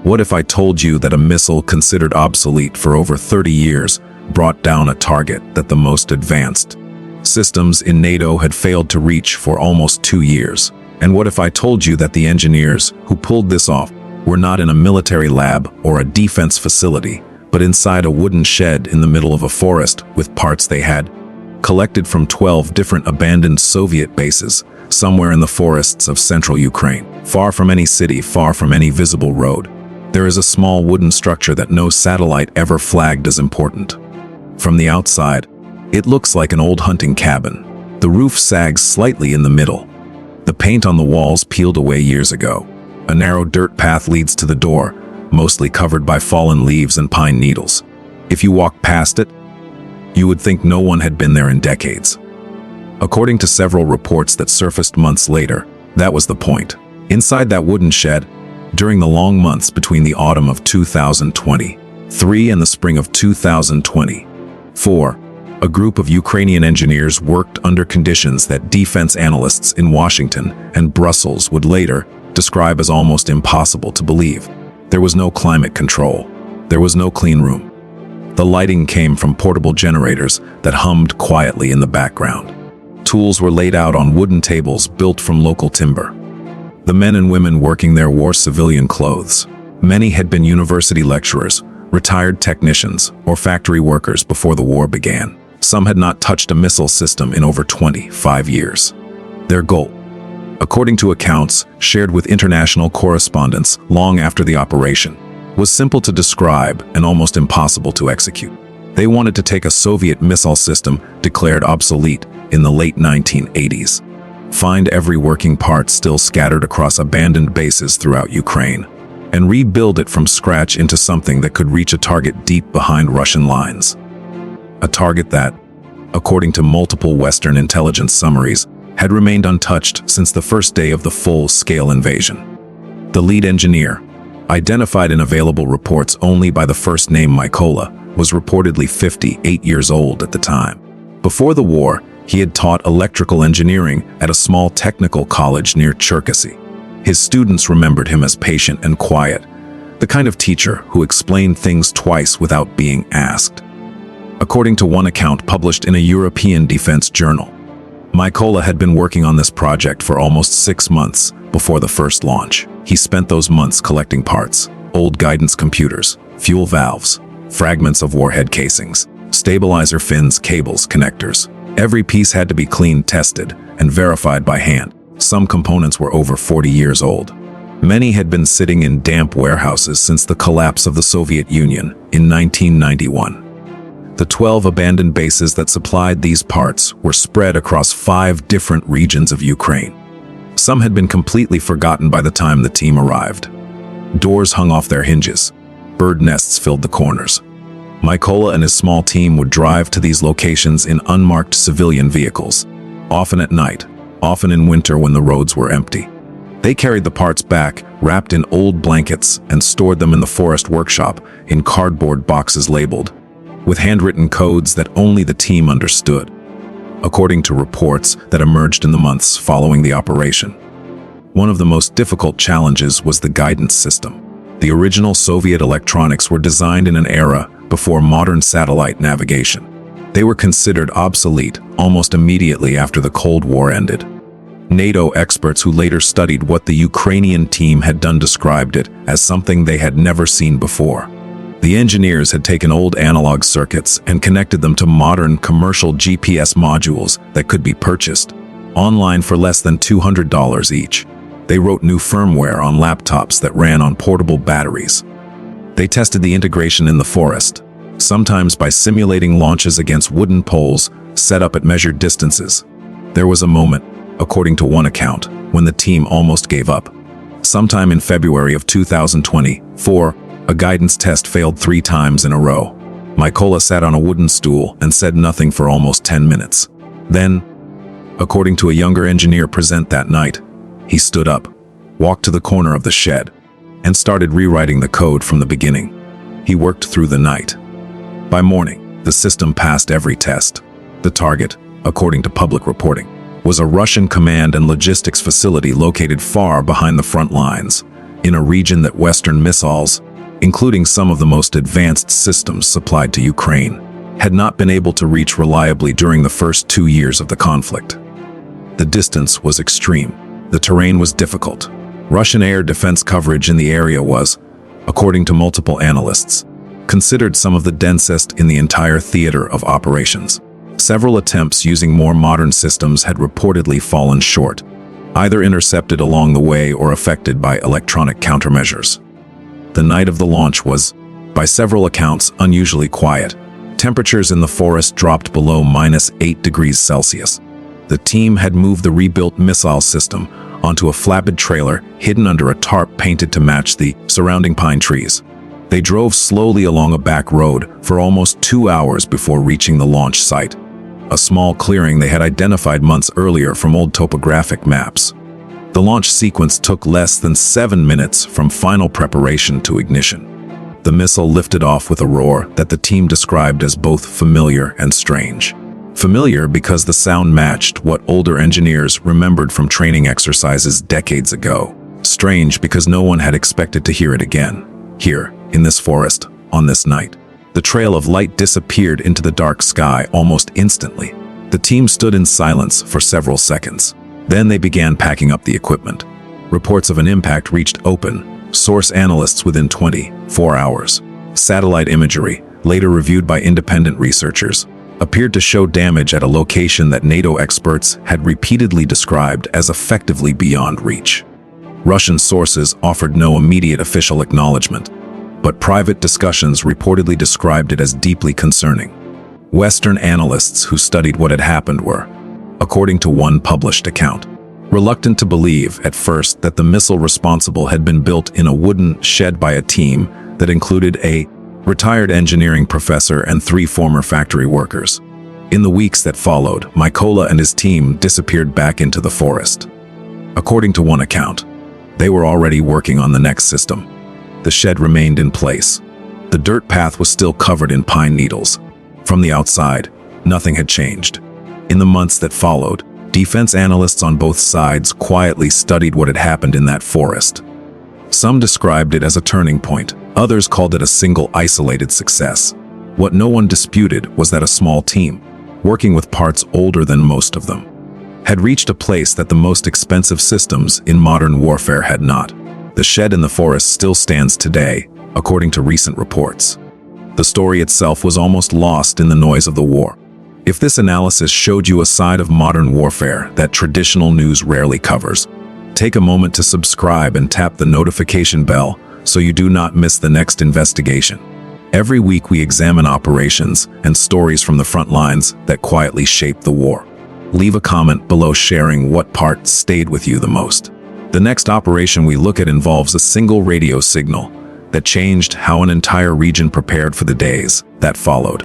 What if I told you that a missile considered obsolete for over 30 years brought down a target that the most advanced systems in NATO had failed to reach for almost 2 years? And what if I told you that the engineers who pulled this off were not in a military lab or a defense facility, but inside a wooden shed in the middle of a forest with parts they had collected from 12 different abandoned Soviet bases somewhere in the forests of central Ukraine, far from any city, far from any visible road? There is a small wooden structure that no satellite ever flagged as important. From the outside, it looks like an old hunting cabin. The roof sags slightly in the middle. The paint on the walls peeled away years ago. A narrow dirt path leads to the door, mostly covered by fallen leaves and pine needles. If you walk past it, you would think no one had been there in decades. According to several reports that surfaced months later, that was the point. Inside that wooden shed, during the long months between the autumn of 2023 and the spring of 2024, a group of Ukrainian engineers worked under conditions that defense analysts in Washington and Brussels would later describe as almost impossible to believe. There was no climate control. There was no clean room. The lighting came from portable generators that hummed quietly in the background. Tools were laid out on wooden tables built from local timber. The men and women working there wore civilian clothes. Many had been university lecturers, retired technicians, or factory workers before the war began. Some had not touched a missile system in over 25 years. Their goal, according to accounts shared with international correspondents long after the operation, was simple to describe and almost impossible to execute. They wanted to take a Soviet missile system declared obsolete in the late 1980s, find every working part still scattered across abandoned bases throughout Ukraine, and rebuild it from scratch into something that could reach a target deep behind Russian lines. A target that, according to multiple Western intelligence summaries, had remained untouched since the first day of the full-scale invasion. The lead engineer, identified in available reports only by the first name Mykola, was reportedly 58 years old at the time. Before the war, he had taught electrical engineering at a small technical college near Cherkasy. His students remembered him as patient and quiet, the kind of teacher who explained things twice without being asked. According to one account published in a European defense journal, Mykola had been working on this project for almost 6 months before the first launch. He spent those months collecting parts, old guidance computers, fuel valves, fragments of warhead casings, stabilizer fins, cables, connectors. Every piece had to be cleaned, tested, and verified by hand. Some components were over 40 years old. Many had been sitting in damp warehouses since the collapse of the Soviet Union in 1991. The 12 abandoned bases that supplied these parts were spread across 5 different regions of Ukraine. Some had been completely forgotten by the time the team arrived. Doors hung off their hinges. Bird nests filled the corners. Mykola and his small team would drive to these locations in unmarked civilian vehicles, often at night, often in winter when the roads were empty. They carried the parts back, wrapped in old blankets, and stored them in the forest workshop in cardboard boxes labeled with handwritten codes that only the team understood. According to reports that emerged in the months following the operation, one of the most difficult challenges was the guidance system. The original Soviet electronics were designed in an era before modern satellite navigation. They were considered obsolete almost immediately after the Cold War ended. NATO experts who later studied what the Ukrainian team had done described it as something they had never seen before. The engineers had taken old analog circuits and connected them to modern commercial GPS modules that could be purchased online for less than $200 each. They wrote new firmware on laptops that ran on portable batteries. They tested the integration in the forest, sometimes by simulating launches against wooden poles set up at measured distances. There was a moment, according to one account, when the team almost gave up. Sometime in February of 2024, a guidance test failed 3 times in a row. Mykola sat on a wooden stool and said nothing for almost 10 minutes. Then, according to a younger engineer present that night, he stood up, walked to the corner of the shed, and started rewriting the code from the beginning. He worked through the night. By morning, the system passed every test. The target, according to public reporting, was a Russian command and logistics facility located far behind the front lines, in a region that Western missiles, including some of the most advanced systems supplied to Ukraine, had not been able to reach reliably during the first 2 years of the conflict. The distance was extreme. The terrain was difficult. Russian air defense coverage in the area was, according to multiple analysts, considered some of the densest in the entire theater of operations. Several attempts using more modern systems had reportedly fallen short, either intercepted along the way or affected by electronic countermeasures. The night of the launch was, by several accounts, unusually quiet. Temperatures in the forest dropped below -8 degrees Celsius. The team had moved the rebuilt missile system onto a flatbed trailer hidden under a tarp painted to match the surrounding pine trees. They drove slowly along a back road for almost 2 hours before reaching the launch site, a small clearing they had identified months earlier from old topographic maps. The launch sequence took less than 7 minutes from final preparation to ignition. The missile lifted off with a roar that the team described as both familiar and strange. Familiar because the sound matched what older engineers remembered from training exercises decades ago. Strange because no one had expected to hear it again. Here, in this forest, on this night. The trail of light disappeared into the dark sky almost instantly. The team stood in silence for several seconds. Then they began packing up the equipment. Reports of an impact reached open source analysts within 24 hours. Satellite imagery, later reviewed by independent researchers, appeared to show damage at a location that NATO experts had repeatedly described as effectively beyond reach. Russian sources offered no immediate official acknowledgement, but private discussions reportedly described it as deeply concerning. Western analysts who studied what had happened were, according to one published account, reluctant to believe at first that the missile responsible had been built in a wooden shed by a team that included a retired engineering professor and 3 former factory workers. In the weeks that followed, Mykola and his team disappeared back into the forest. According to one account, they were already working on the next system. The shed remained in place. The dirt path was still covered in pine needles. From the outside, nothing had changed. In the months that followed, defense analysts on both sides quietly studied what had happened in that forest. Some described it as a turning point. Others called it a single isolated success. What no one disputed was that a small team, working with parts older than most of them, had reached a place that the most expensive systems in modern warfare had not. The shed in the forest still stands today, according to recent reports. The story itself was almost lost in the noise of the war. If this analysis showed you a side of modern warfare that traditional news rarely covers, take a moment to subscribe and tap the notification bell so you do not miss the next investigation. Every week we examine operations and stories from the front lines that quietly shaped the war. Leave a comment below sharing what part stayed with you the most. The next operation we look at involves a single radio signal that changed how an entire region prepared for the days that followed.